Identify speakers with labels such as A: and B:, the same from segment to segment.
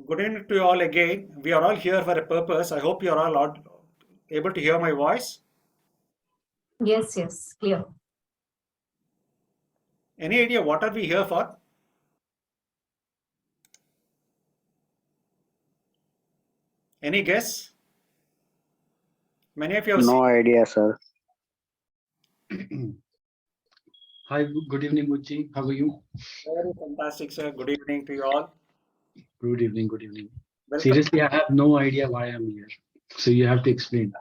A: Good evening to you all again. We are all here for a purpose. I hope you are all able to hear my voice.
B: Yes, yes, clear.
A: Any idea what are we here for? Any guess? Many of you have seen.
C: No idea, sir.
D: Hi, good evening, Gucci. How are you?
A: Very fantastic, sir. Good evening to you all.
D: Good evening, good evening.
A: Welcome.
D: Seriously, I have no idea why I'm here. So you have to explain.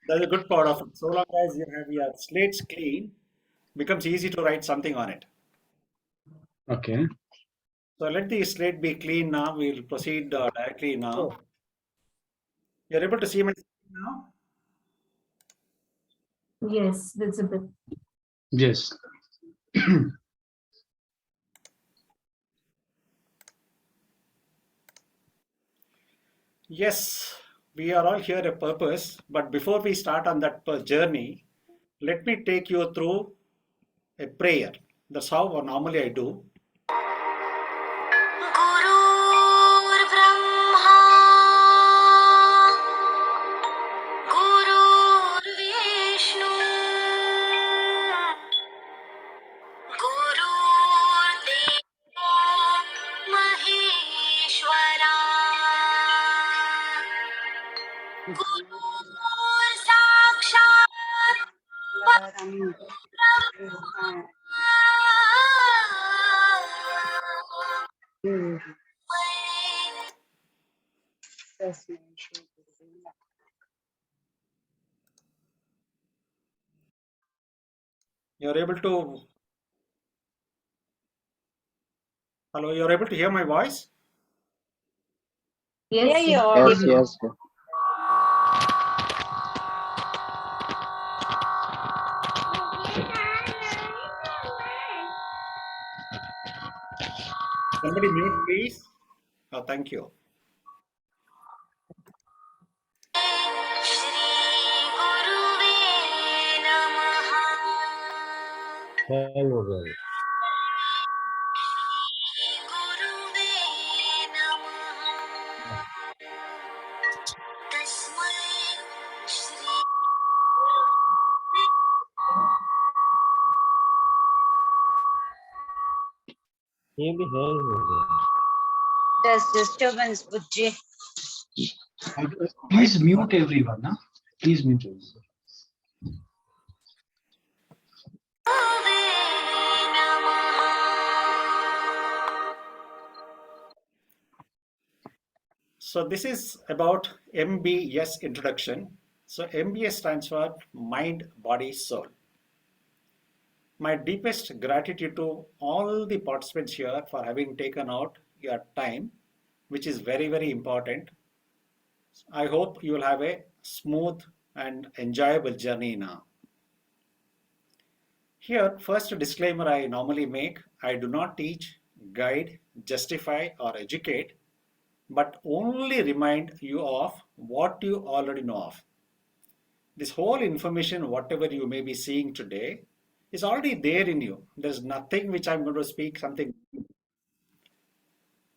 A: That's a good part of it. So long as you have your slates clean, becomes easy to write something on it.
D: Okay.
A: So let the slate be clean now. We'll proceed directly now. You're able to see my screen now?
B: Yes, visible.
D: Yes.
A: Yes, we are all here a purpose, but before we start on that journey, let me take you through a prayer. That's how normally I do.
E: गुरुर्ब्रह्मा गुरुर्विष्णु गुरुर्देवो महेश्वरा गुरुर्साक्षात् परब्रह्म
A: You're able to, hello, you're able to hear my voice?
B: Yes,
C: Yes,
B: visible.
C: yes.
A: Somebody mute, please. Oh, thank you.
E: Shri गुरुवे नमः गुरुवे नमः तस्मै Shri
F: There's disturbance, Bujji.
D: Please mute everyone. Huh? Please mute everyone.
E: गुरुवे नमः
A: So this is about MBS Introduction. So MBS stands for Mind, Body, Soul. My deepest gratitude to all the participants here for having taken out your time, which is very, very important. I hope you will have a smooth and enjoyable journey now. Here, first disclaimer I normally make, I do not teach, guide, justify or educate, but only remind you of what you already know of. This whole information, whatever you may be seeing today, is already there in you. There's nothing which I'm going to speak something.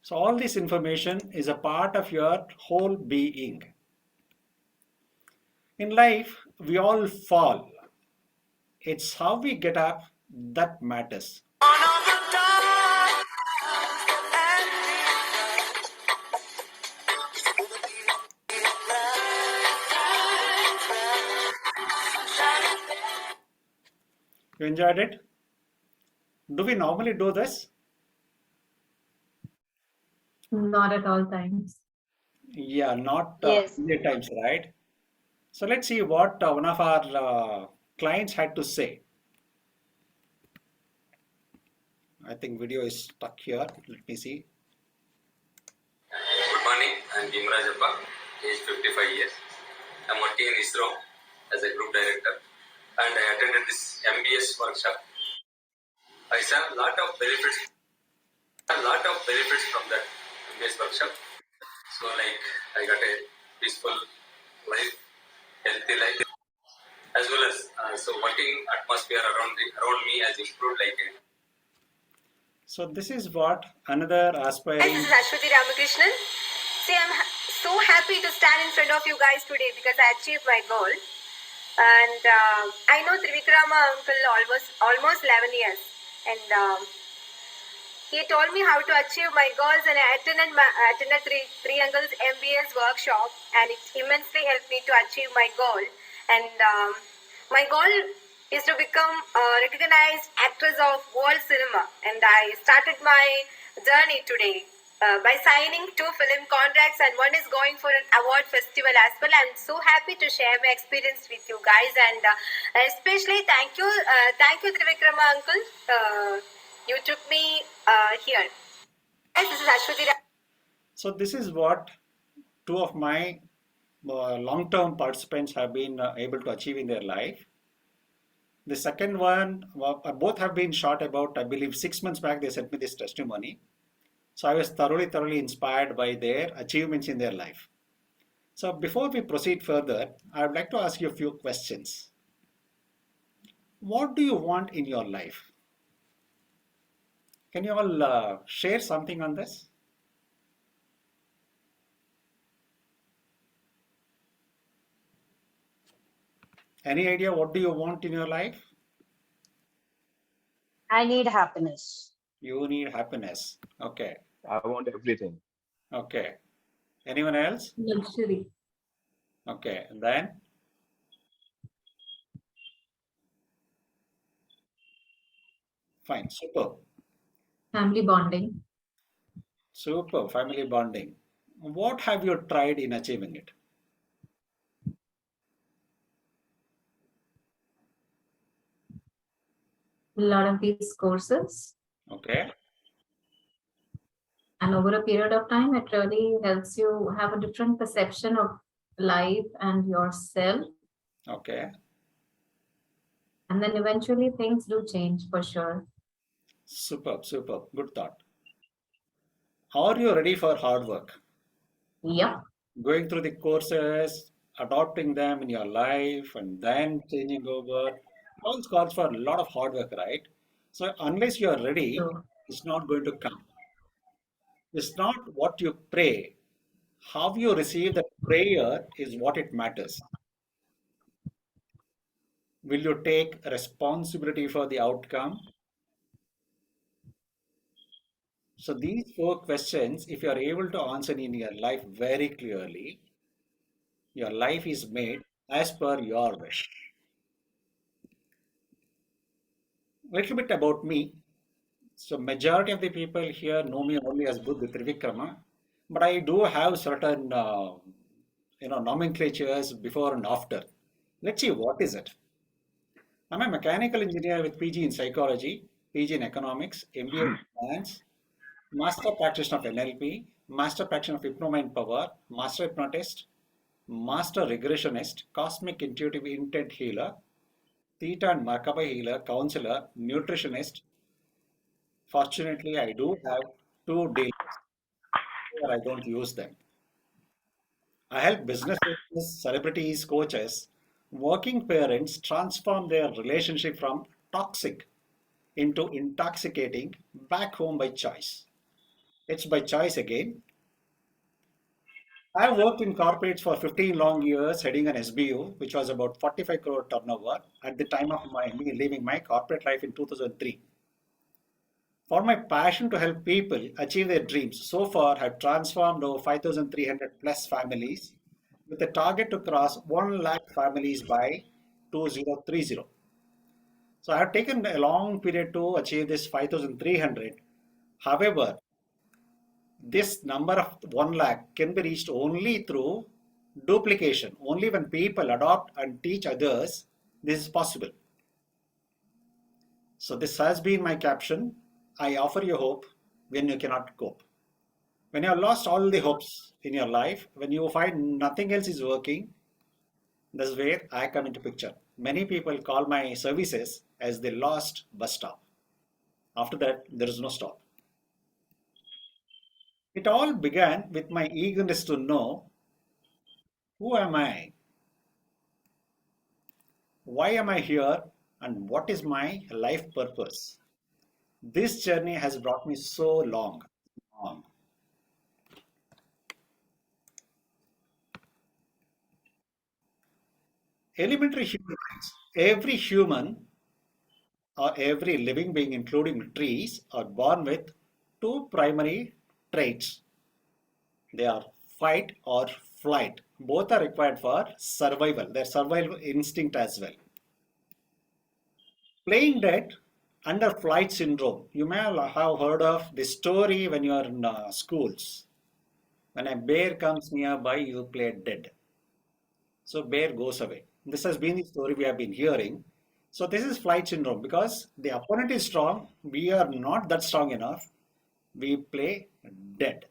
A: So all this information is a part of your whole being. In life, we all fall. It's how we get up that matters. You enjoyed it? Do we normally do this?
B: Not at all times.
A: Yeah, not
F: Yes.
A: many times, right? So let's see what one of our clients had to say. I think video is stuck here. Let me see.
G: Good morning, I'm Bhimrajappa, age 55 years. I'm working in ISRO as a group director and I attended this MBS workshop. I saw a lot of benefits from that MBS workshop. So like I got a peaceful life, healthy life, as well as so working atmosphere around me has improved like
A: So this is what another
C: Guys,
A: aspiring.
C: this is Ashwati Ramakrishnan. See, so happy to stand in front of you guys today because I achieved my goal. And I know Trivikrama uncle almost 11 years. And he told me how to achieve my goals, and I attended three uncles MBS workshop, and it immensely helped me to achieve my goal. And my goal is to become a recognized actress of world cinema, and I started my journey today by signing 2 film contracts, and one is going for an award festival as well. I'm so happy to share my experience with you guys, and especially thank you Trivikrama uncle. You took me here. Guys, this is Ashwati.
A: So this is what two of my long-term participants have been able to achieve in their life. The second one, both have been shot about, I believe, 6 months back. They sent me this testimony. So I was thoroughly inspired by their achievements in their life. So before we proceed further, I would like to ask you a few questions. What do you want in your life? Can you all share something on this? Any idea what do you want in your life?
F: I need happiness.
A: You need happiness. Okay.
H: I want everything.
A: Okay. Anyone else?
B: Luxury.
A: Okay. And then? Fine. Super.
B: Family bonding.
A: Super. Family bonding. What have you tried in achieving it?
B: A lot of these courses.
A: Okay.
B: And over a period of time, it really helps you have a different perception of life and yourself.
A: Okay.
B: And then eventually things do change for sure.
A: Superb. Superb. Good thought. Are you ready for hard work?
B: Yep.
A: Going through the courses, adopting them in your life, and then changing over. All calls for a lot of hard work, right? So unless you are ready,
B: So
A: it's not going to come. It's not what you pray. How you receive that prayer is what it matters. Will you take responsibility for the outcome? So these 4 questions, if you are able to answer in your life very clearly, your life is made as per your wish. Little bit about me. So majority of the people here know me only as Buddha Trivikrama, but I do have certain nomenclatures before and after. Let's see what is it. I'm a mechanical engineer with PG in psychology, PG in economics, MBA in finance, master practitioner of NLP, master practitioner of hypnomind power, master hypnotist, master regressionist, cosmic intuitive intent healer, theta and Merkaba healer, counselor, nutritionist. Fortunately, I do have 2 dealers, but I don't use them. I help business owners, celebrities, coaches, working parents transform their relationship from toxic into intoxicating back home by choice. It's by choice again. I worked in corporates for 15 long years, heading an SBU, which was about 45 crore turnover at the time of me leaving my corporate life in 2003. For my passion to help people achieve their dreams, so far have transformed over 5,300 plus families with a target to cross 1 lakh families by 2030. So I have taken a long period to achieve this 5,300. However, this number of 1 lakh can be reached only through duplication. Only when people adopt and teach others, this is possible. So this has been my caption. I offer you hope when you cannot cope. When you have lost all the hopes in your life, when you find nothing else is working, that's where I come into picture. Many people call my services as the lost bus stop. After that, there is no stop. It all began with my eagerness to know who am I, why am I here, and what is my life purpose. This journey has brought me so long. Elementary human beings. Every human or every living being, including trees, are born with two primary traits. They are fight or flight. Both are required for survival, their survival instinct as well. Playing dead under flight syndrome. You may have heard of the story when you are in schools. When a bear comes nearby, you play dead. So bear goes away. This has been the story we have been hearing. So this is flight syndrome because the opponent is strong. We are not that strong enough. We play dead.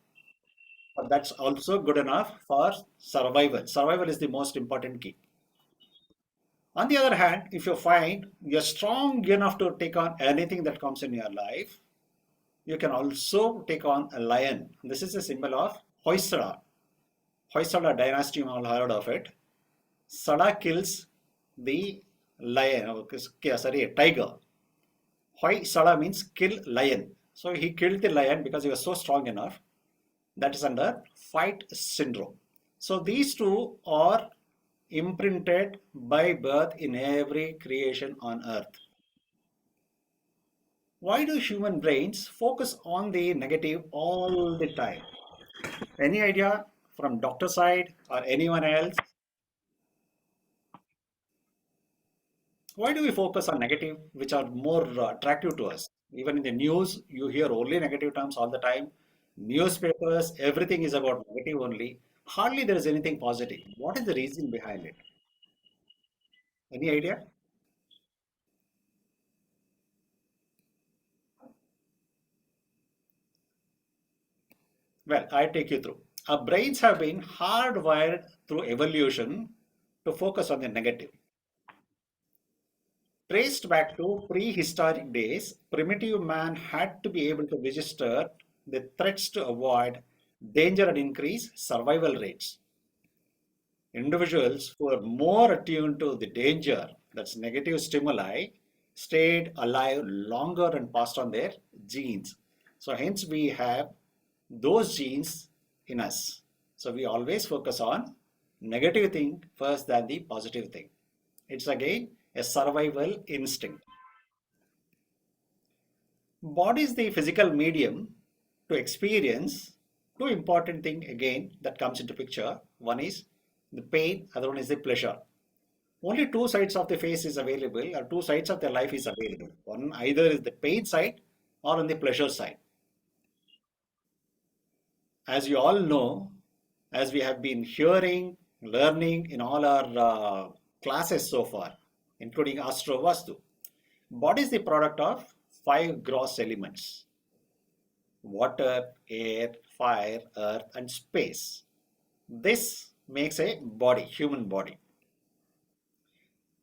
A: But that's also good enough for survival. Survival is the most important key. On the other hand, if you find you're strong enough to take on anything that comes in your life, you can also take on a lion. This is a symbol of Hoysala. Hoysala dynasty, you all heard of it. Sada kills the lion, sorry, a tiger. Hoysala means kill lion. So he killed the lion because he was so strong enough. That is under fight syndrome. So these two are imprinted by birth in every creation on earth. Why do human brains focus on the negative all the time? Any idea from doctor side or anyone else? Why do we focus on negative, which are more attractive to us? Even in the news, you hear only negative terms all the time. Newspapers, everything is about negative only. Hardly there is anything positive. What is the reason behind it? Any idea? Well, I take you through. Our brains have been hardwired through evolution to focus on the negative. Traced back to prehistoric days, primitive man had to be able to register the threats to avoid danger and increase survival rates. Individuals who are more attuned to the danger, that's negative stimuli, stayed alive longer and passed on their genes. So hence we have those genes in us. So we always focus on negative thing first than the positive thing. It's again a survival instinct. Body is the physical medium to experience two important thing again that comes into picture. One is the pain, other one is the pleasure. Only two sides of the face is available or two sides of the life is available. One either is the pain side or on the pleasure side. As you all know, as we have been hearing, learning in all our classes so far, including Astro Vastu, body is the product of five gross elements: water, air, fire, earth, and space. This makes a body, human body.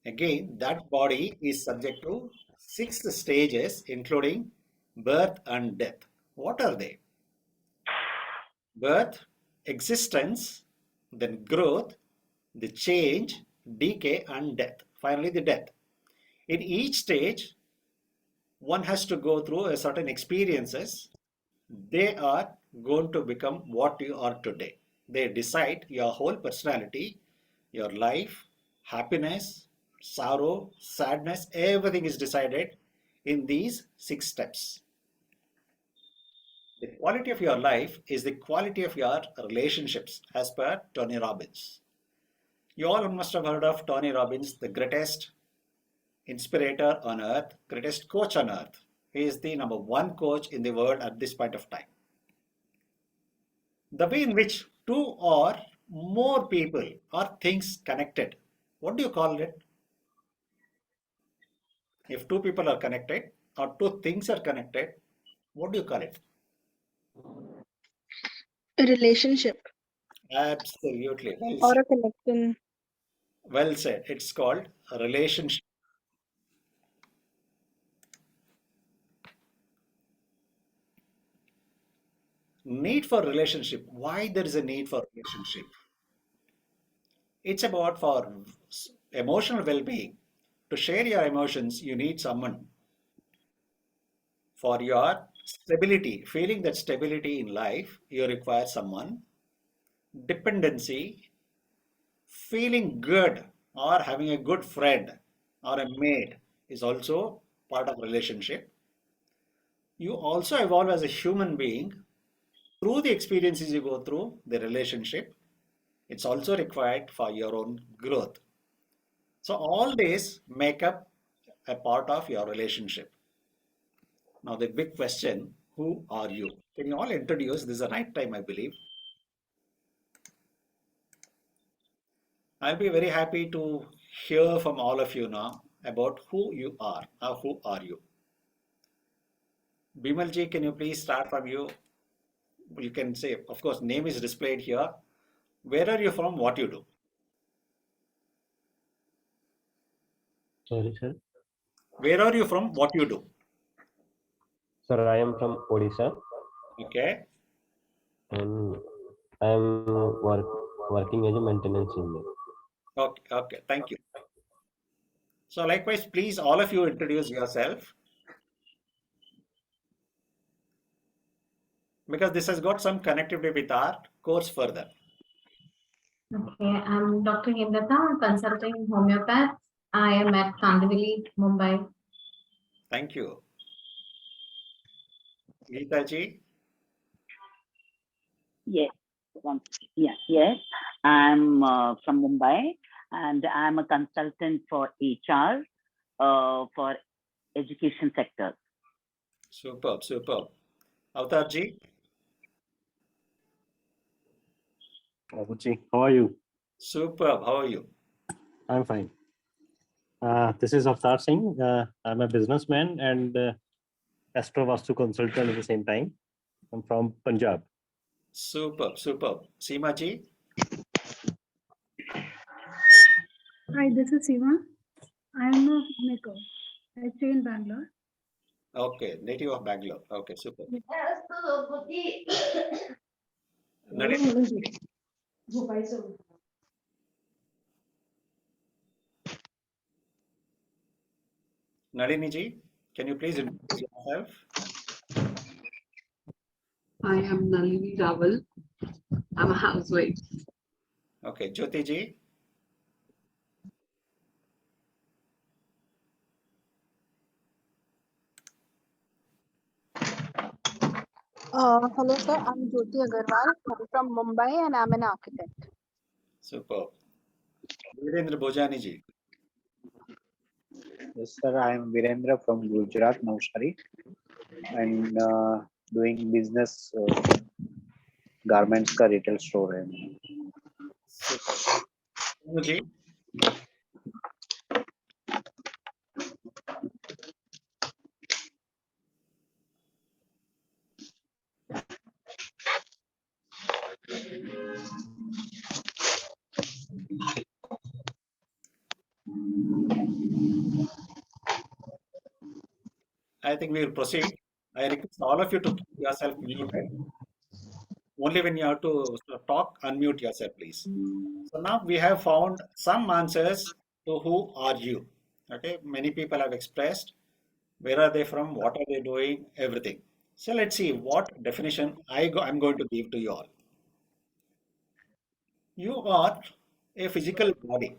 A: Again, that body is subject to six stages, including birth and death. What are they? Birth, existence, then growth, the change, decay, and death. Finally, the death. In each stage, one has to go through a certain experiences. They are going to become what you are today. They decide your whole personality, your life, happiness, sorrow, sadness, everything is decided in these six steps. The quality of your life is the quality of your relationships, as per Tony Robbins. You all must have heard of Tony Robbins, the greatest inspirator on earth, greatest coach on earth. He is the number one coach in the world at this point of time. The way in which two or more people or things connected, what do you call it? If two people are connected or two things are connected, what do you call it?
H: A relationship
A: Absolutely. Well
H: or
A: said.
H: a connection.
A: Well said. It's called a relationship. Need for relationship. Why there is a need for relationship? It's about for emotional well-being. To share your emotions, you need someone. For your stability, feeling that stability in life, you require someone. Dependency, feeling good or having a good friend or a mate is also part of relationship. You also evolve as a human being through the experiences you go through, the relationship. It's also required for your own growth. So all these make up a part of your relationship. Now the big question, who are you? Can you all introduce? This is the right time, I believe. I'll be very happy to hear from all of you now about who you are. Who are you? Bimalji, can you please start from you? You can say, of course, name is displayed here. Where are you from? What you do?
I: Sorry, sir.
A: Where are you from? What you do?
I: Sir, I am from Odisha
A: Okay.
I: and I am working as a maintenance engineer.
A: Okay. Okay. Thank you. So likewise, please, all of you introduce yourself because this has got some connectivity with our course further.
B: Okay, I'm Dr. Hemlata, consulting homeopath. I am at Kandivali, Mumbai.
A: Thank you. Geeta ji,
J: Yes. Yes. I'm from Mumbai and I'm a consultant for HR for education sector.
A: superb, superb. Avtar ji,
K: Abuchi, how are you?
A: superb. How are you?
K: I'm fine. This is Avtar Singh. I'm a businessman and Astro Vastu consultant at the same time. I'm from Punjab.
A: Superb, superb. Seema ji,
H: Hi, this is Seema. I am a maker. I stay in Bangalore.
A: okay, native of Bangalore. Okay, super. Nalini, Nalini ji, can you please introduce yourself?
L: I am Nalini Raval. I'm a housewife.
A: Okay, Jyoti ji,
H: Hello, sir. I'm Jyoti Agarwal. I'm from Mumbai and I'm an architect.
A: superb. Virendra Bhojani ji,
M: Yes, sir. I am Virendra from Gujarat, Navsari, and doing business garments का retail store है.
A: superb. Sonu ji, I think we will proceed. I request all of you to keep yourself muted. Only when you have to talk, unmute yourself, please. So now we have found some answers to who are you. Okay, many people have expressed where are they from, what are they doing, everything. So let's see what definition I'm going to give to you all. You are a physical body,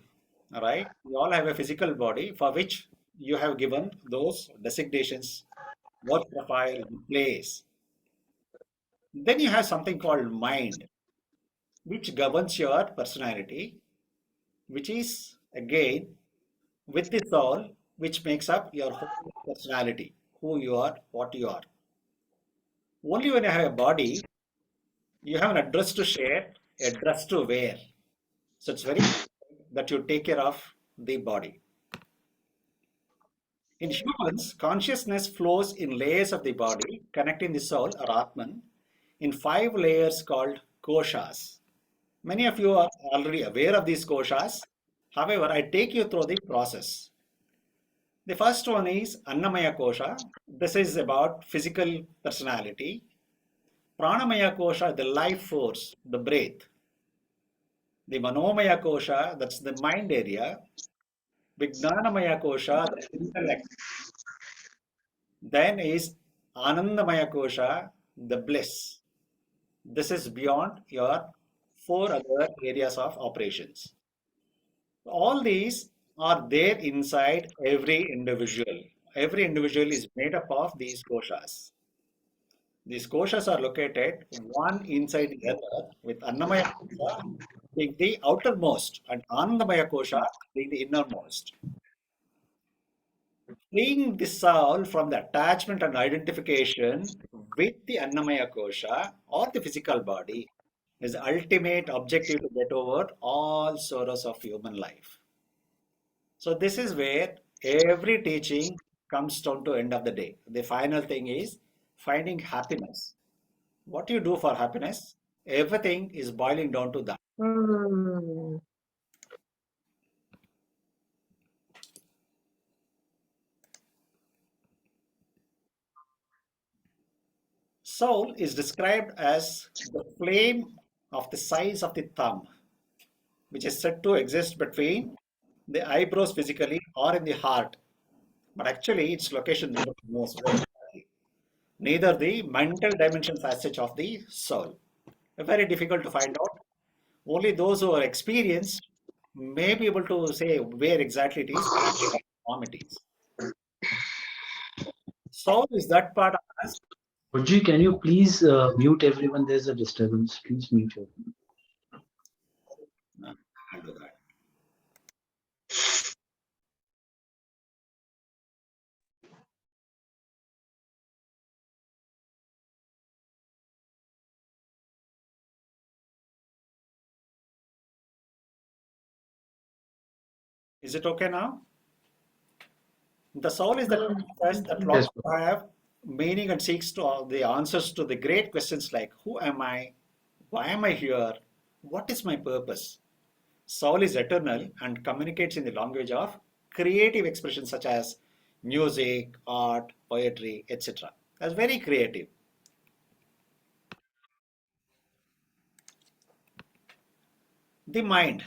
A: all right? You all have a physical body for which you have given those designations, work profile, place. Then you have something called mind, which governs your personality, which is again with this all, which makes up your whole personality, who you are, what you are. Only when you have a body, you have an address to share, address to wear. So it's very important that you take care of the body. In humans, consciousness flows in layers of the body, connecting the soul or Atman in 5 layers called koshas. Many of you are already aware of these koshas. However, I take you through the process. The first one is Annamaya Kosha. This is about physical personality. Pranamaya Kosha, the life force, the breath. The Manomaya Kosha, that's the mind area. Vijnanamaya Kosha, the intellect. Then is Anandamaya Kosha, the bliss. This is beyond your four other areas of operations. All these are there inside every individual. Every individual is made up of these koshas. These koshas are located one inside the other, with Annamaya Kosha being the outermost and Anandamaya Kosha being the innermost. Freeing the soul from the attachment and identification with the Annamaya Kosha or the physical body is the ultimate objective to get over all sorrows of human life. So this is where every teaching comes down to end of the day. The final thing is finding happiness. What you do for happiness, everything is boiling down to that.
B: Hmm.
A: Soul is described as the flame of the size of the thumb, which is said to exist between the eyebrows physically or in the heart. But actually, its location nobody knows where exactly. Neither the mental dimensions as such of the soul. Very difficult to find out. Only those who are experienced may be able to say where exactly it is or what form it is. Soul is that part of us.
D: Urji, can you please mute everyone? There's a disturbance. Please mute everyone.
A: I'll do that. Is it okay now? The soul is the process that longs
D: Yes.
A: to have meaning and seeks to the answers to the great questions like who am I? Why am I here? What is my purpose? Soul is eternal and communicates in the language of creative expressions such as music, art, poetry, etc. That's very creative. The mind.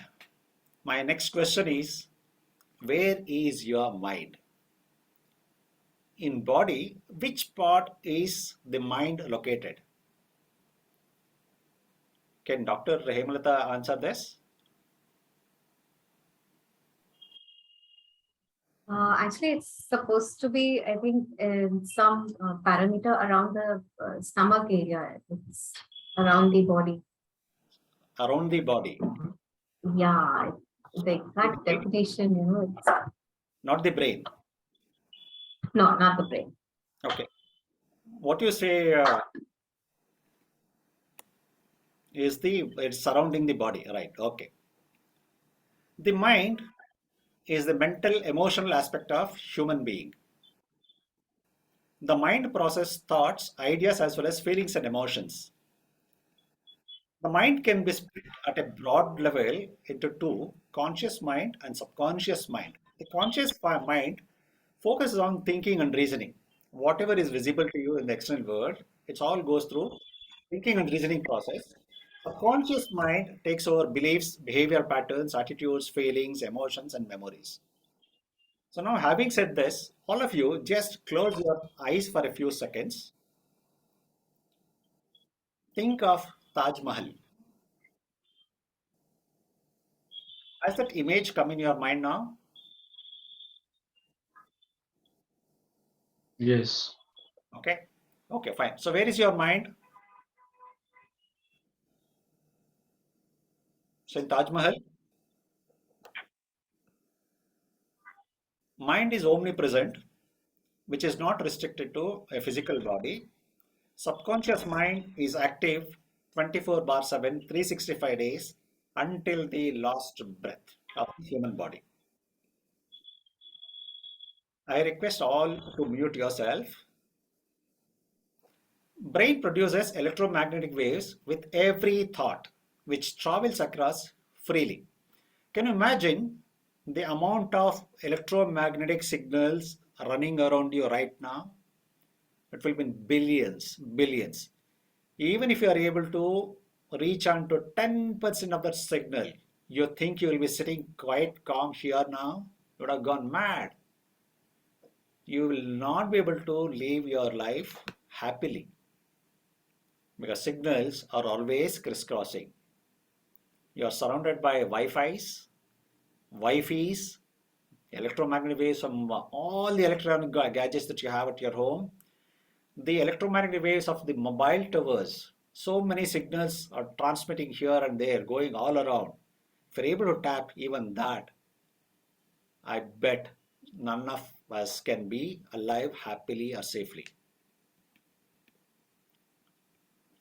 A: My next question is, where is your mind? In body, which part is the mind located? Can Dr. Hemalata answer this?
B: Actually, it's supposed to be, I think, some parameter around the stomach area. It's around the body.
A: Around the body.
B: Yeah, the exact definition, it's
A: Not the brain.
B: no, not the brain.
A: Okay. What you say is it's surrounding the body, right? Okay. The mind is the mental emotional aspect of human being. The mind processes thoughts, ideas, as well as feelings and emotions. The mind can be split at a broad level into two, conscious mind and subconscious mind. The mind focuses on thinking and reasoning. Whatever is visible to you in the external world, it all goes through thinking and reasoning process. Subconscious mind takes over beliefs, behavior patterns, attitudes, feelings, emotions, and memories. So now, having said this, all of you just close your eyes for a few seconds. Think of Taj Mahal. Has that image come in your mind now?
D: Yes.
A: Okay. Okay, fine. So where is your mind? So in Taj Mahal, mind is omnipresent, which is not restricted to a physical body. Subconscious mind is active 24 bar 7, 365 days until the last breath of the human body. I request all to mute yourself. Brain produces electromagnetic waves with every thought, which travels across freely. Can you imagine the amount of electromagnetic signals running around you right now? It will be in billions, billions. Even if you are able to reach on to 10% of that signal, you think you will be sitting quite calm here now? You would have gone mad. You will not be able to live your life happily because signals are always crisscrossing. You are surrounded by Wi-Fi's, electromagnetic waves from all the electronic gadgets that you have at your home, the electromagnetic waves of the mobile towers. So many signals are transmitting here and there, going all around. If you're able to tap even that, I bet none of us can be alive happily or safely.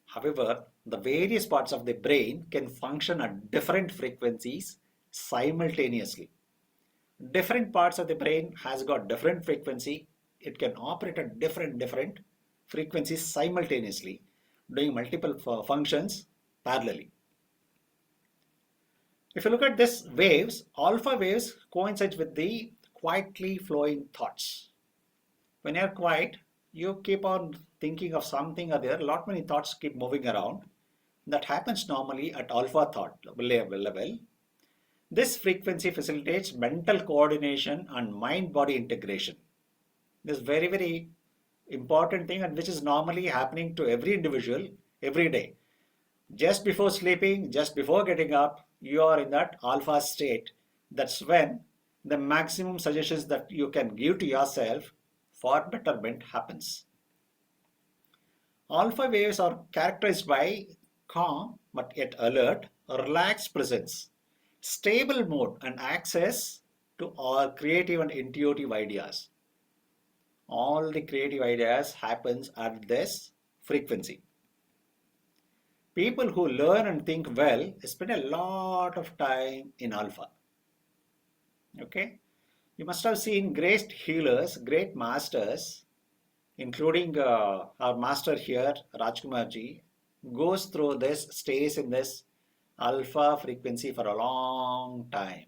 A: However, the various parts of the brain can function at different frequencies simultaneously. Different parts of the brain has got different frequency. It can operate at different frequencies simultaneously, doing multiple functions parallelly. If you look at this waves, alpha waves coincides with the quietly flowing thoughts. When you're quiet, you keep on thinking of something or the other. Lot many thoughts keep moving around. That happens normally at alpha thought level. This frequency facilitates mental coordination and mind-body integration. This is very important thing and which is normally happening to every individual every day. Just before sleeping, just before getting up, you are in that alpha state. That's when the maximum suggestions that you can give to yourself for betterment happens. Alpha waves are characterized by calm but yet alert, relaxed presence, stable mood, and access to all creative and intuitive ideas. All the creative ideas happens at this frequency. People who learn and think well spend a lot of time in alpha. Okay, you must have seen great healers, great masters, including our master here, Rajkumarji, goes through this, stays in this alpha frequency for a long time.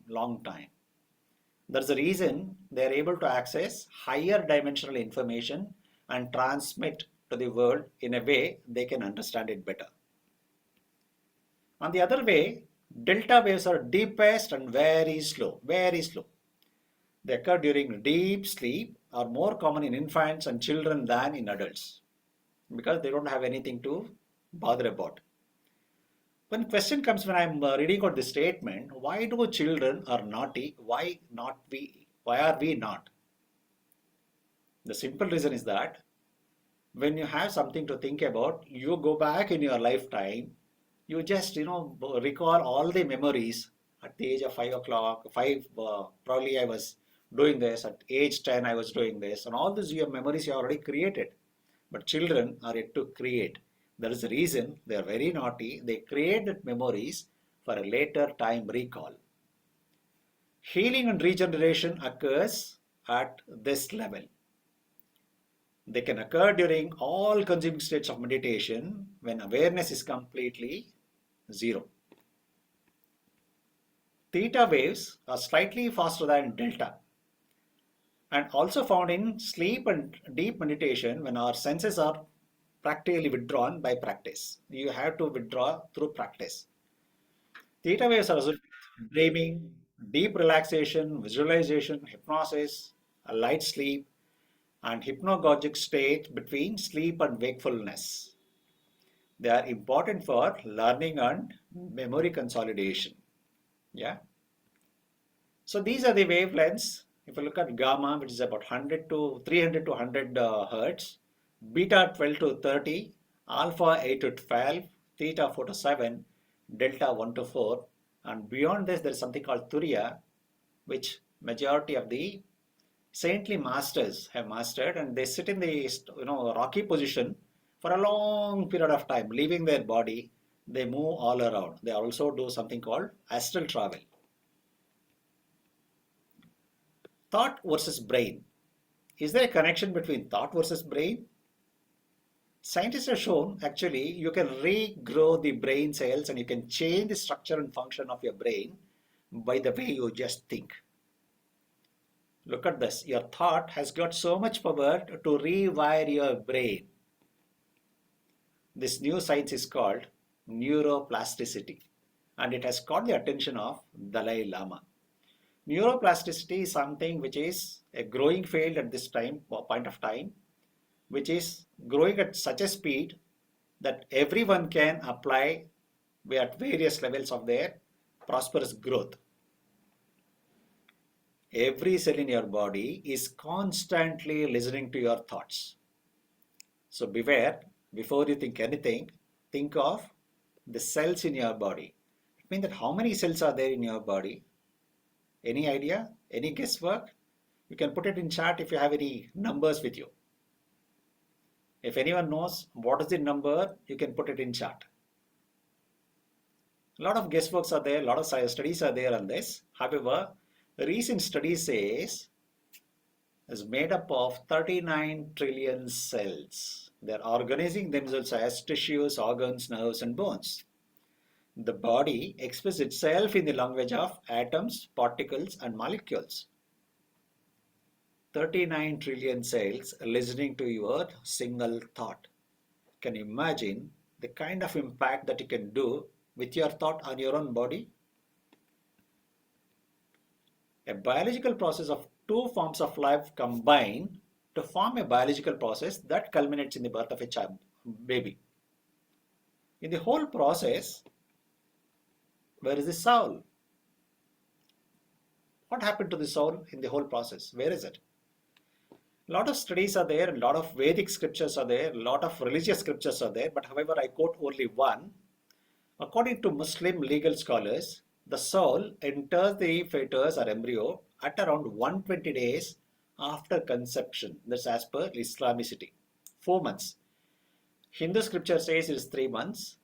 A: That's the reason they are able to access higher dimensional information and transmit to the world in a way they can understand it better. On the other way, delta waves are deepest and very slow. They occur during deep sleep, are more common in infants and children than in adults because they don't have anything to bother about. When question comes when I'm reading out this statement, why do children are naughty? Why not we? Why are we not? The simple reason is that when you have something to think about, you go back in your lifetime, you just recall all the memories at the age of 5 o'clock, probably I was doing this, at age 10 I was doing this, and all these your memories you already created. But children are yet to create. That is the reason they are very naughty. They create that memories for a later time recall. Healing and regeneration occurs at this level. They can occur during all consuming states of meditation when awareness is completely zero. Theta waves are slightly faster than delta and also found in sleep and deep meditation when our senses are practically withdrawn by practice. You have to withdraw through practice. Theta waves are associated with dreaming, deep relaxation, visualization, hypnosis, a light sleep, and hypnagogic state between sleep and wakefulness. They are important for learning and memory consolidation. Yeah. So these are the wavelengths. If you look at gamma, which is about 100 to 300 to 100 hertz, beta 12 to 30, alpha 8 to 12, theta 4 to 7, delta 1 to 4, and beyond this there is something called turiya, which majority of the saintly masters have mastered, and they sit in the rocky position for a long period of time, leaving their body. They move all around. They also do something called astral travel. Thought versus brain. Is there a connection between thought versus brain? Scientists have shown actually you can regrow the brain cells and you can change the structure and function of your brain by the way you just think. Look at this. Your thought has got so much power to rewire your brain. This new science is called neuroplasticity, and it has caught the attention of Dalai Lama. Neuroplasticity is something which is a growing field at this point of time. which is growing at such a speed that everyone can apply at various levels of their prosperous growth. Every cell in your body is constantly listening to your thoughts. So beware, before you think anything, think of the cells in your body. It means that how many cells are there in your body? Any idea? Any guesswork? You can put it in chat if you have any numbers with you. If anyone knows what is the number, you can put it in chat. A lot of guessworks are there, a lot of studies are there on this. However, a recent study says is made up of 39 trillion cells. They're organizing themselves as tissues, organs, nerves, and bones. The body expresses itself in the language of atoms, particles, and molecules. 39 trillion cells listening to your single thought. Can you imagine the kind of impact that you can do with your thought on your own body? A biological process of two forms of life combine to form a biological process that culminates in the birth of a child, baby. In the whole process, where is the soul? What happened to the soul in the whole process? Where is it? A lot of studies are there, a lot of Vedic scriptures are there, a lot of religious scriptures are there, but however, I quote only one. According to Muslim legal scholars, the soul enters the fetus or embryo at around 120 days after conception. That's as per Islamicity. 4 months. Hindu scripture says it is 3 months.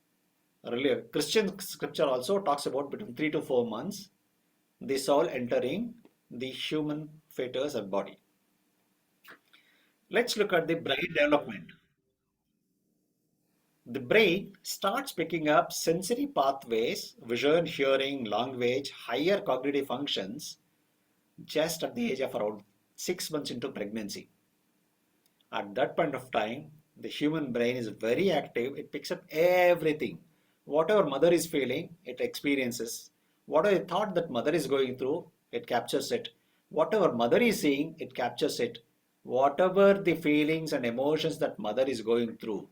A: Christian scripture also talks about between 3 to 4 months, the soul entering the human fetus or body. Let's look at the brain development. The brain starts picking up sensory pathways, vision, hearing, language, higher cognitive functions just at the age of around 6 months into pregnancy. At that point of time, the human brain is very active. It picks up everything. Whatever mother is feeling, it experiences. Whatever thought that mother is going through, it captures it. Whatever mother is seeing, it captures it. Whatever the feelings and emotions that mother is going through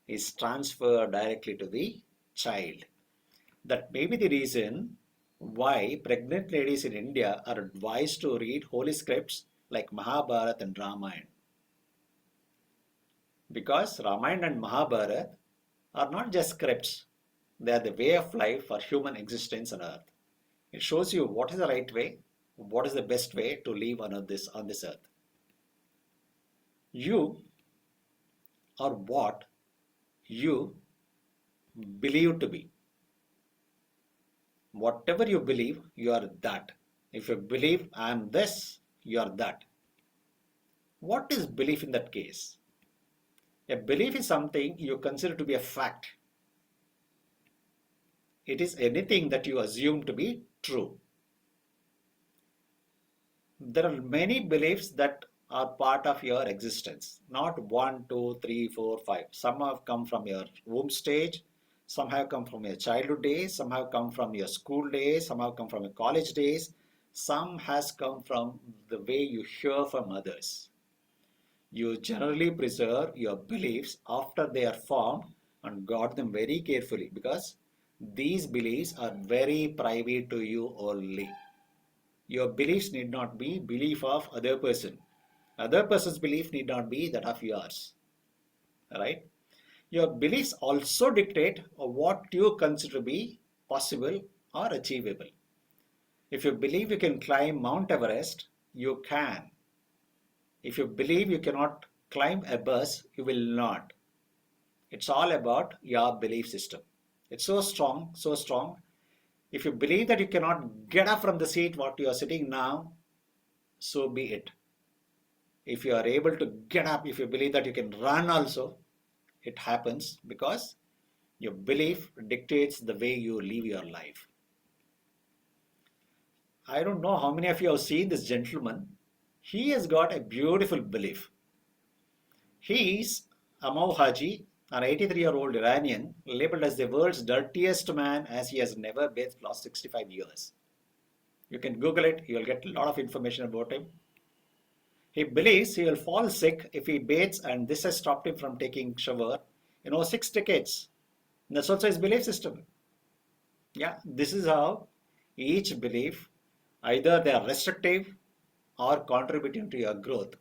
A: is transferred directly to the child. That may be the reason why pregnant ladies in India are advised to read holy scripts like Mahabharata and Ramayana. Because Ramayana and Mahabharata are not just scripts, they are the way of life for human existence on earth. It shows you what is the right way, what is the best way to live on this earth. You are what you believe to be. Whatever you believe, you are that. If you believe I am this, you are that. What is belief in that case? A belief is something you consider to be a fact. It is anything that you assume to be true. There are many beliefs that are part of your existence. Not 1, 2, 3, 4, 5. Some have come from your womb stage. Some have come from your childhood days. Some have come from your school days. Some have come from your college days. Some has come from the way you hear from others. You generally preserve your beliefs after they are formed and guard them very carefully because these beliefs are very private to you only. Your beliefs need not be belief of other person. Other person's belief need not be that of yours. Right? Your beliefs also dictate what you consider to be possible or achievable. If you believe you can climb Mount Everest, you can. If you believe you cannot climb a bus, you will not. It's all about your belief system. It's so strong, so strong. If you believe that you cannot get up from the seat what you are sitting now, so be it. If you are able to get up, if you believe that you can run also, it happens because your belief dictates the way you live your life. I don't know how many of you have seen this gentleman. He has got a beautiful belief. He is Amav Haji, an 83-year-old Iranian, labeled as the world's dirtiest man as he has never bathed for the last 65 years. You can Google it, you'll get a lot of information about him. He believes he will fall sick if he bathes, and this has stopped him from taking shower, 6 decades. That's also his belief system. Yeah, this is how each belief, either they are restrictive or contributing to your growth.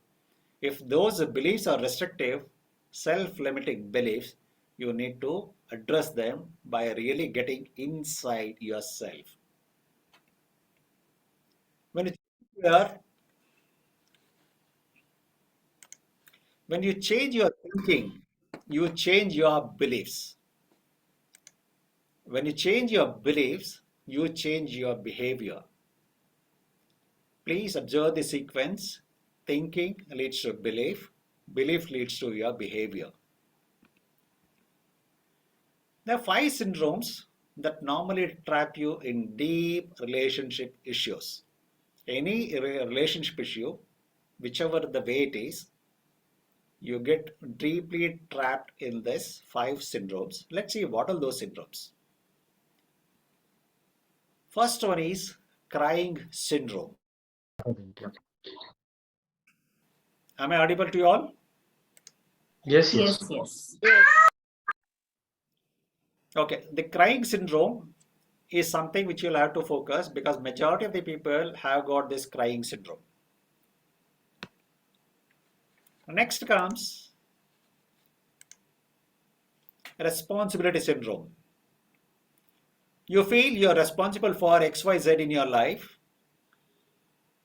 A: If those beliefs are restrictive, self-limiting beliefs, you need to address them by really getting inside yourself. When you change your, when you change your thinking, you change your beliefs. When you change your beliefs, you change your behavior. Please observe the sequence. Thinking leads to belief, belief leads to your behavior. There are 5 syndromes that normally trap you in deep relationship issues. Any relationship issue, whichever the way it is, you get deeply trapped in this 5 syndromes. Let's see what are those syndromes. First one is crying syndrome. Am I audible to you all?
D: Yes,
B: Yes,
D: yes.
B: yes.
A: Okay, the crying syndrome is something which you'll have to focus because majority of the people have got this crying syndrome. Next comes responsibility syndrome. You feel you're responsible for XYZ in your life.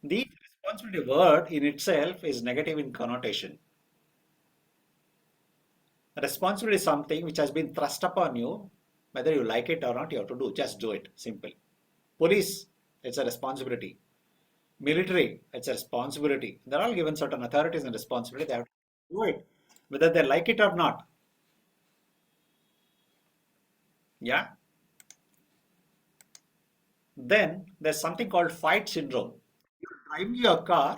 A: The responsibility word in itself is negative in connotation. Responsibility is something which has been thrust upon you, whether you like it or not, you have to do. Just do it. Simple. Police, it's a responsibility. Military, it's a responsibility. They're all given certain authorities and responsibility. They have to do it, whether they like it or not. Yeah. Then there's something called fight syndrome. You're driving your car,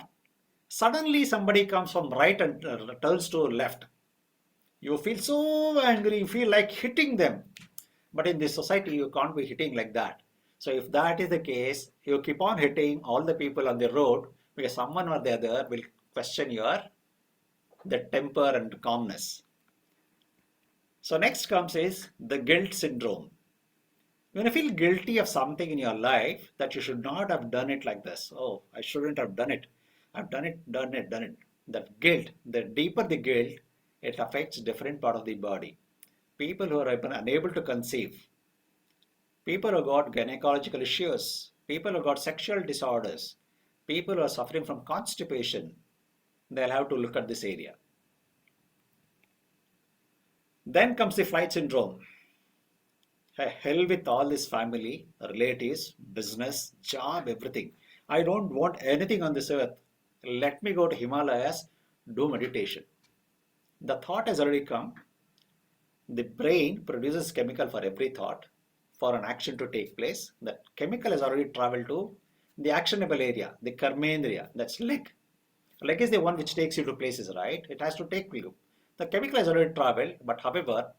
A: suddenly somebody comes from right and turns to left. You feel so angry, you feel like hitting them. But in this society, you can't be hitting like that. So if that is the case, you keep on hitting all the people on the road because someone or the other will question your the temper and calmness. So next comes is the guilt syndrome. When you feel guilty of something in your life that you should not have done it like this. Oh, I shouldn't have done it. I've done it, done it, done it. That guilt, the deeper the guilt, it affects different part of the body. People who are unable to conceive, people who got gynecological issues, people who got sexual disorders, people who are suffering from constipation, they'll have to look at this area. Then comes the flight syndrome. Hell with all this family, relatives, business, job, everything. I don't want anything on this earth. Let me go to Himalayas, do meditation. The thought has already come. The brain produces chemical for every thought, for an action to take place. That chemical has already traveled to the actionable area, the karmendriya, that's leg. Leg is the one which takes you to places, right? It has to take you. The chemical has already traveled, but however,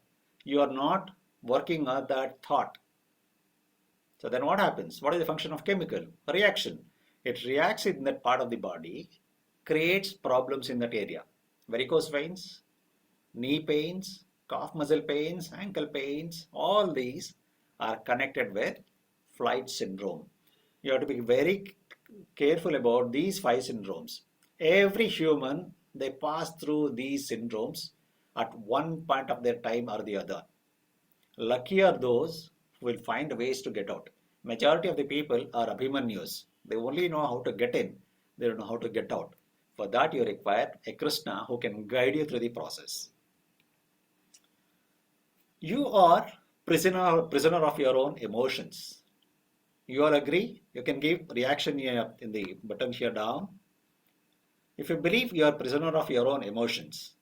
A: you are not working on that thought. So then what happens? What is the function of chemical? A reaction. It reacts in that part of the body, creates problems in that area. Varicose veins, knee pains, calf muscle pains, ankle pains, all these are connected with flight syndrome. You have to be very careful about these 5 syndromes. Every human, they pass through these syndromes at one point of their time or the other. Lucky are those who will find ways to get out. Majority of the people are Abhimanyus. They only know how to get in, they don't know how to get out. For that, you require a Krishna who can guide you through the process. You are prisoner of your own emotions. You all agree? You can give reaction here in the button here down. If you believe you are prisoner of your own emotions,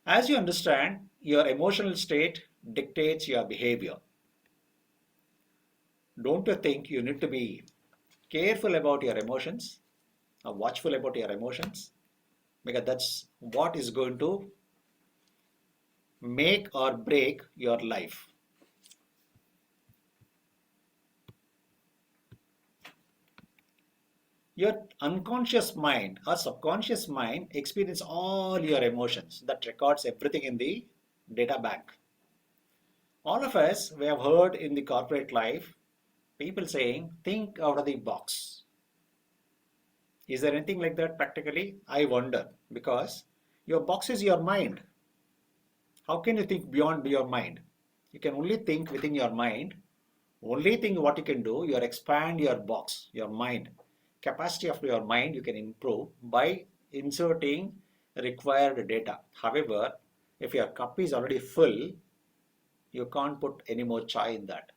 A: as you understand, your emotional state dictates your behavior. Don't you think you need to be careful about your emotions, or watchful about your emotions? Because that's what is going to make or break your life. Your unconscious mind or subconscious mind experience all your emotions that records everything in the data bank. All of us, we have heard in the corporate life, people saying, think out of the box. Is there anything like that practically? I wonder, because your box is your mind. How can you think beyond your mind? You can only think within your mind. Only thing what you can do, you expand your box, your mind. Capacity of your mind you can improve by inserting required data. However, if your cup is already full, you can't put any more chai in that.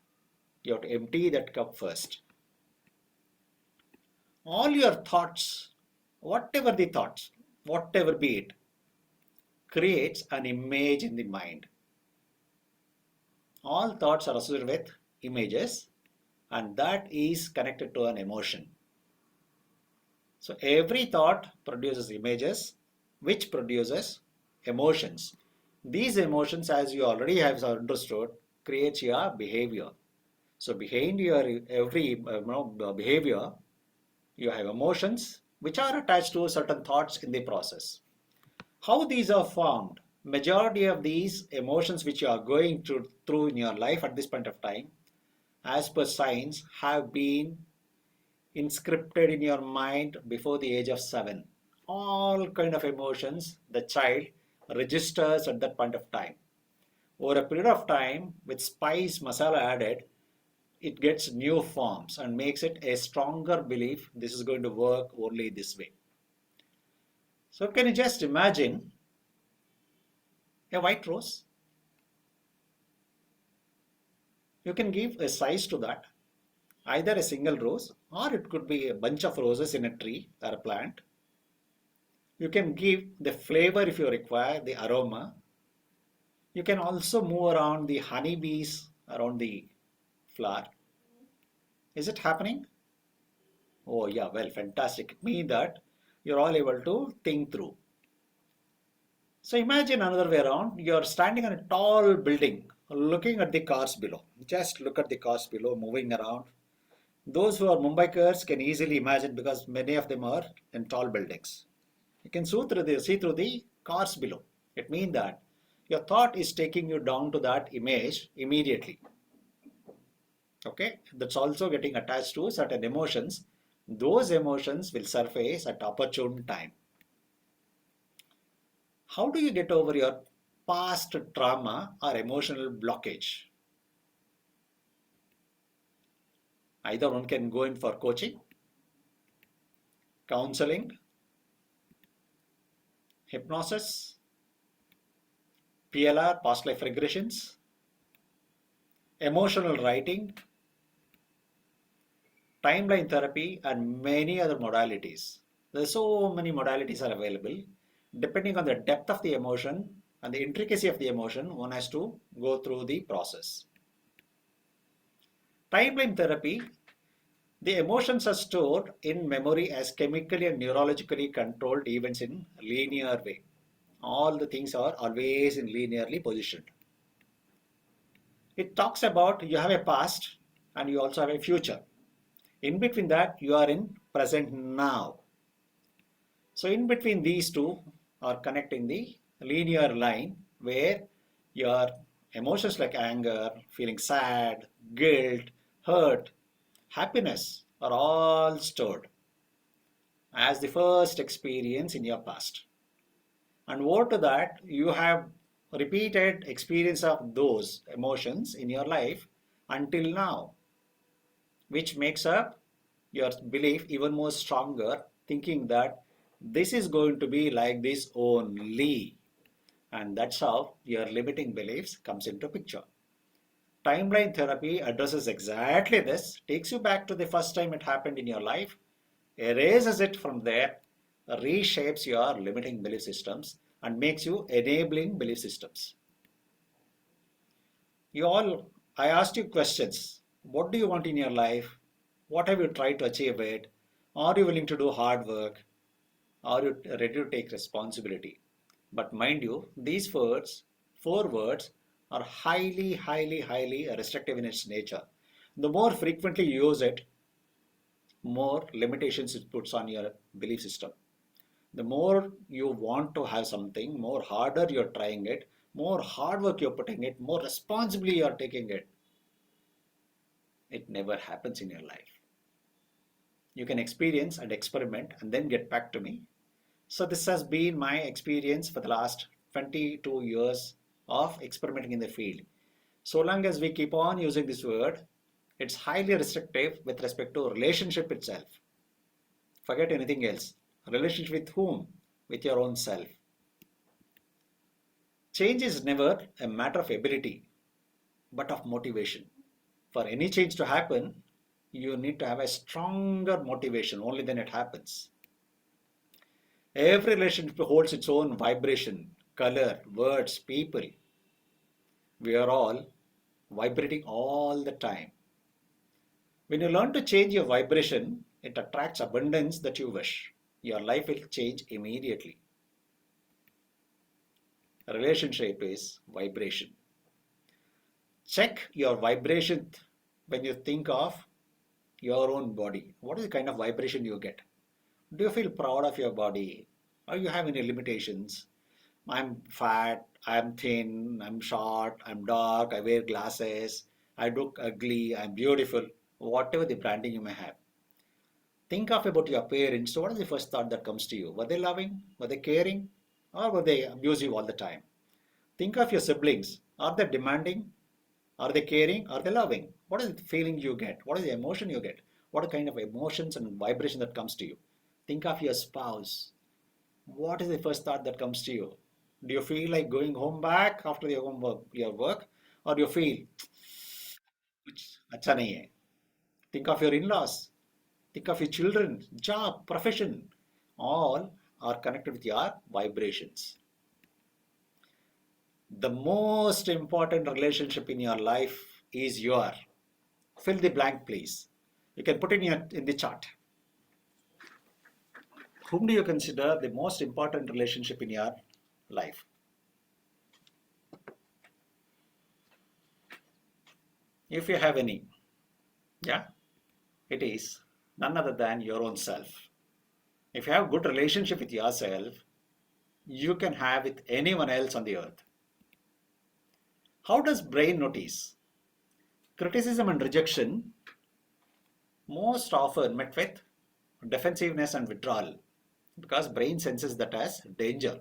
A: You have to empty that cup first. All your thoughts, whatever be it, creates an image in the mind. All thoughts are associated with images, and that is connected to an emotion. So every thought produces images, which produces emotions. These emotions, as you already have understood, creates your behavior. So behind your every behavior, you have emotions which are attached to certain thoughts in the process. How these are formed? Majority of these emotions which you are going through in your life at this point of time, as per science, have been inscripted in your mind before the age of 7. All kind of emotions the child registers at that point of time. Over a period of time, with spice masala added, it gets new forms and makes it a stronger belief this is going to work only this way. So can you just imagine a white rose? You can give a size to that, either a single rose or it could be a bunch of roses in a tree or a plant. You can give the flavor if you require, the aroma. You can also move around the honeybees around the flower. Is it happening? Oh yeah, well, fantastic. It means that you're all able to think through. So imagine another way around. You're standing on a tall building, looking at the cars below. Just look at the cars below moving around. Those who are Mumbaikars can easily imagine because many of them are in tall buildings. You can see through the cars below. It means that your thought is taking you down to that image immediately. Okay, that's also getting attached to certain emotions. Those emotions will surface at opportune time. How do you get over your past trauma or emotional blockage? Either one can go in for coaching, counseling, hypnosis, PLR, past life regressions, emotional writing, timeline therapy, and many other modalities. There's so many modalities are available. Depending on the depth of the emotion and the intricacy of the emotion, one has to go through the process. Timeline therapy, the emotions are stored in memory as chemically and neurologically controlled events in linear way. All the things are always in linearly positioned. It talks about you have a past and you also have a future. In between that, you are in present now. So in between these two are connecting the linear line where your emotions like anger, feeling sad, guilt, hurt, happiness are all stored as the first experience in your past. And over to that, you have repeated experience of those emotions in your life until now, which makes up your belief even more stronger, thinking that this is going to be like this only. And that's how your limiting beliefs comes into picture. Timeline therapy addresses exactly this, takes you back to the first time it happened in your life, erases it from there, reshapes your limiting belief systems, and makes you enabling belief systems. I asked you questions. What do you want in your life? What have you tried to achieve it? Are you willing to do hard work? Are you ready to take responsibility? But mind you, these words, 4 words, are highly restrictive in its nature. The more frequently you use it, more limitations it puts on your belief system. The more you want to have something, more harder you're trying it, more hard work you're putting it, more responsibly you're taking it. It never happens in your life. You can experience and experiment and then get back to me. So this has been my experience for the last 22 years of experimenting in the field. So long as we keep on using this word, it's highly restrictive with respect to relationship itself. Forget anything else. Relationship with whom? With your own self. Change is never a matter of ability, but of motivation. For any change to happen, you need to have a stronger motivation, only then it happens. Every relationship holds its own vibration, color, words, people. We are all vibrating all the time. When you learn to change your vibration, it attracts abundance that you wish. Your life will change immediately. Relationship is vibration. Check your vibration when you think of your own body. What is the kind of vibration you get? Do you feel proud of your body? Or you have any limitations? I'm fat, I'm thin, I'm short, I'm dark, I wear glasses, I look ugly, I'm beautiful, whatever the branding you may have. Think of about your parents. So what is the first thought that comes to you? Were they loving? Were they caring? Or were they abusive all the time? Think of your siblings. Are they demanding? Are they caring? Are they loving? What is the feeling you get? What is the emotion you get? What kind of emotions and vibration that comes to you? Think of your spouse. What is the first thought that comes to you? Do you feel like going home back after your work? Or do you feel, "कुछ अच्छा नहीं है?" Think of your in-laws. Think of your children, job, profession. All are connected with your vibrations. The most important relationship in your life is your. Fill the blank, please. You can put in the chart. Whom do you consider the most important relationship in your life? If you have any, yeah, it is none other than your own self. If you have good relationship with yourself, you can have with anyone else on the earth. How does brain notice? Criticism and rejection most often met with defensiveness and withdrawal because brain senses that as danger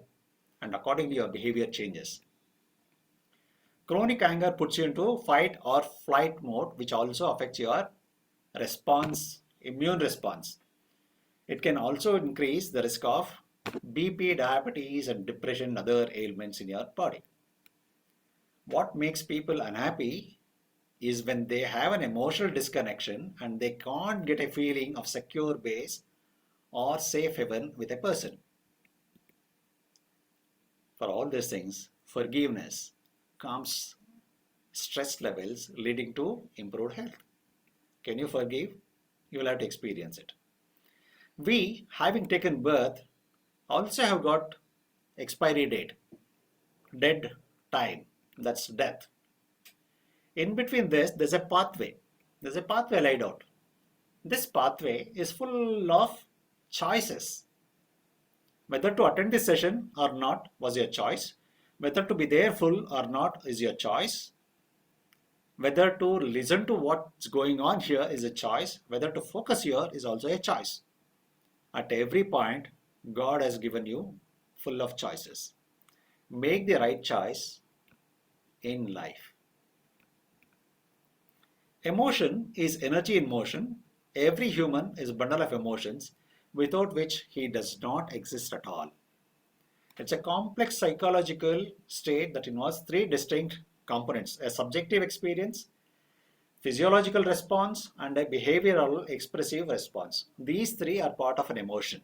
A: and accordingly your behavior changes. Chronic anger puts you into fight or flight mode, which also affects your response, immune response. It can also increase the risk of BP, diabetes, and depression and other ailments in your body. What makes people unhappy is when they have an emotional disconnection and they can't get a feeling of secure base or safe haven with a person. For all these things, forgiveness calms stress levels leading to improved health. Can you forgive? You will have to experience it. We, having taken birth, also have got expiry date, dead time, that's death. In between this, there's a pathway. There's a pathway laid out. This pathway is full of choices. Whether to attend this session or not was your choice. Whether to be there full or not is your choice. Whether to listen to what's going on here is a choice. Whether to focus here is also a choice. At every point, God has given you full of choices. Make the right choice in life. Emotion is energy in motion. Every human is a bundle of emotions without which he does not exist at all. It's a complex psychological state that involves three distinct components: a subjective experience, physiological response, and a behavioral expressive response. These three are part of an emotion.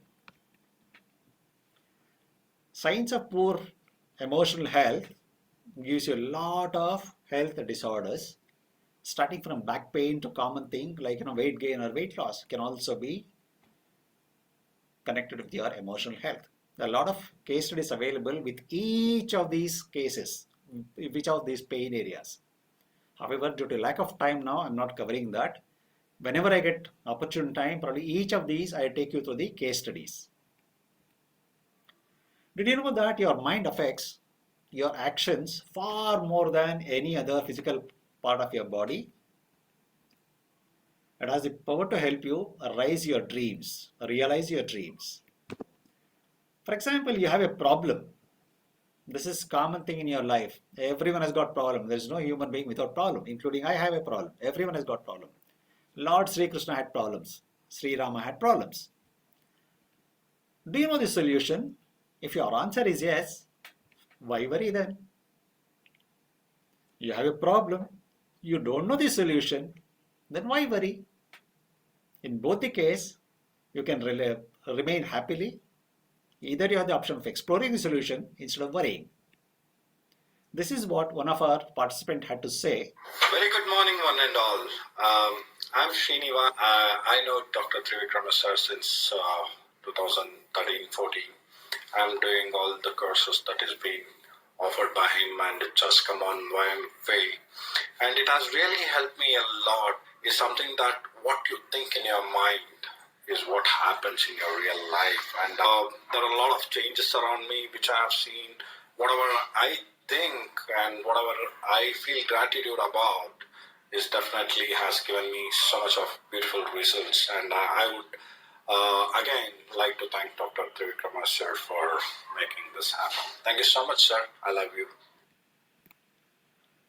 A: Signs of poor emotional health gives you a lot of health disorders, starting from back pain to common thing like weight gain or weight loss can also be connected with your emotional health. There are a lot of case studies available with each of these cases, which of these pain areas. However, due to lack of time now, I'm not covering that. Whenever I get opportune time, probably each of these I take you through the case studies. Did you know that your mind affects your actions far more than any other physical part of your body? It has the power to help you realize your dreams. For example, you have a problem. This is common thing in your life. Everyone has got problem. There is no human being without problem, including I have a problem. Everyone has got problem. Lord Sri Krishna had problems. Sri Rama had problems. Do you know the solution? If your answer is yes, why worry then? You have a problem. You don't know the solution. Then why worry? In both the case, you can remain happily. Either you have the option of exploring the solution instead of worrying. This is what one of our participants had to say.
N: Very good morning, one and all. I'm Srinivas. I know Dr. Trivikrama sir since 2013-14. I'm doing all the courses that is being offered by him, and it just come on way. And it has really helped me a lot. It's something that what you think in your mind is what happens in your real life. And there are a lot of changes around me which I have seen. Whatever I think and whatever I feel gratitude about is definitely has given me so much of beautiful results. And I would again like to thank Dr. Trivikrama sir for making this happen. Thank you so much, sir. I love you.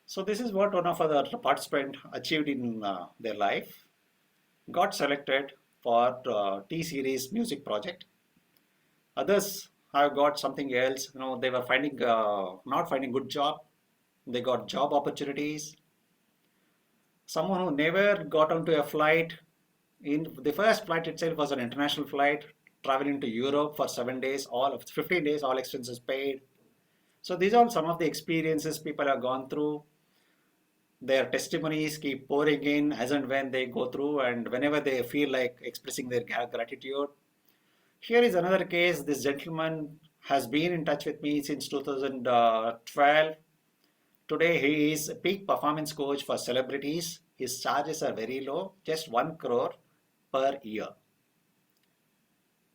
A: So this is what one of our participants achieved in their life. Got selected for T-Series music project. Others have got something else. They were finding not finding good job. They got job opportunities. Someone who never got onto a flight. In the first flight itself was an international flight, traveling to Europe for 7 days, all of 15 days, all expenses paid. So these are some of the experiences people have gone through. Their testimonies keep pouring in as and when they go through, and whenever they feel like expressing their gratitude. Here is another case. This gentleman has been in touch with me since 2012. Today he is a peak performance coach for celebrities. His charges are very low, just 1 crore per year.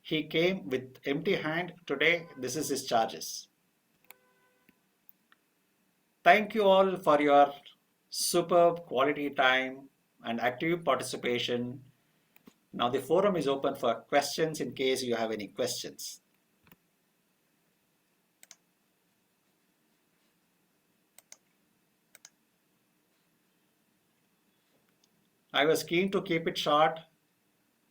A: He came with empty hand. Today this is his charges. Thank you all for your superb quality time and active participation. Now the forum is open for questions in case you have any questions. I was keen to keep it short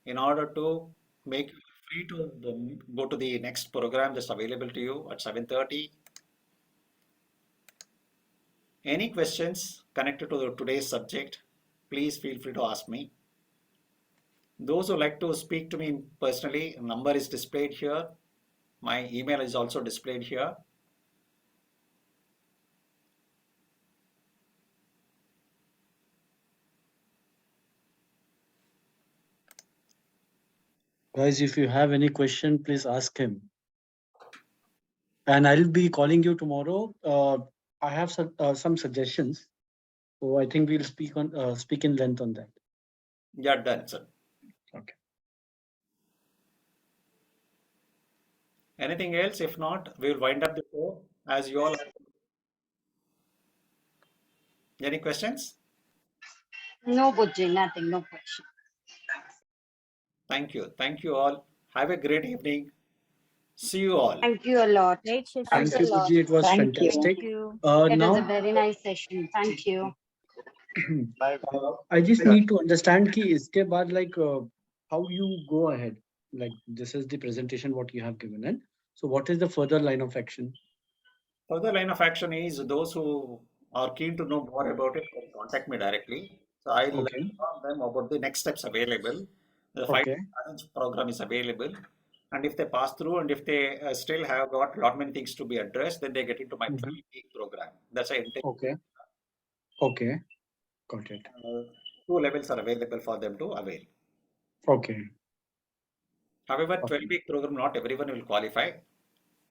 A: in order to make you free to go to the next program that's available to you at 7:30. Any questions connected to today's subject, please feel free to ask me. Those who like to speak to me personally, number is displayed here. My email is also displayed here.
D: Guys, if you have any question, please ask him. And I'll be calling you tomorrow. I have some suggestions. So I think we'll speak in length on that.
A: Yeah, done, sir.
D: Okay.
A: Anything else? If not, we will wind up the show as you all. Any questions?
F: No, Bujji, nothing, no question.
A: Thank you. Thank you all. Have a great evening. See you all.
F: Thank you a lot.
D: Thank you, Puji. It was
J: Thank you.
D: fantastic.
F: It was a
D: Now,
F: very nice session. Thank you.
D: I just need to understand ki iske baad, like how you go ahead. Like this is the presentation what you have given, and so what is the further line of action?
A: Further line of action is those who are keen to know more about it can contact me directly. So I'll inform them about the next steps available. The 5 program is available. And if they pass through and if they still have got a lot many things to be addressed, then they get into my 12-week program. That's an intention.
D: Okay. Got it.
A: 2 levels are available for them to avail.
D: Okay.
A: However, 12-week program, not everyone will qualify.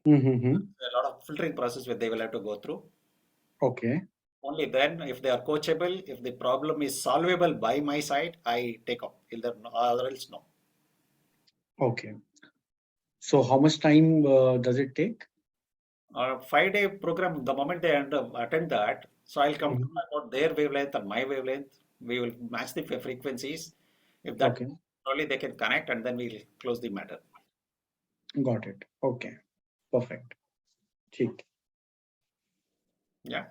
D: Mm-hmm.
A: A lot of filtering process where they will have to go through.
D: Okay.
A: Only then, if they are coachable, if the problem is solvable by my side, I take up. Else no.
D: Okay. So how much time does it take?
A: 5-day program, the moment they attend that, so I'll come to know about their wavelength and my wavelength. We will match the frequencies. If that
D: Okay.
A: only they can connect, and then we'll close the matter.
D: Got it. Okay. Perfect. ठीक.
A: Yeah.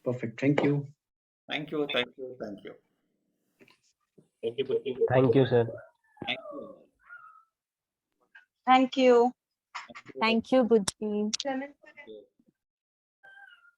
D: Perfect. Thank you.
A: Thank you. Thank you. Thank you.
I: Thank you, sir.
A: Thank you.
F: Thank you.
O: Thank you, Buddhi.
A: Thank you.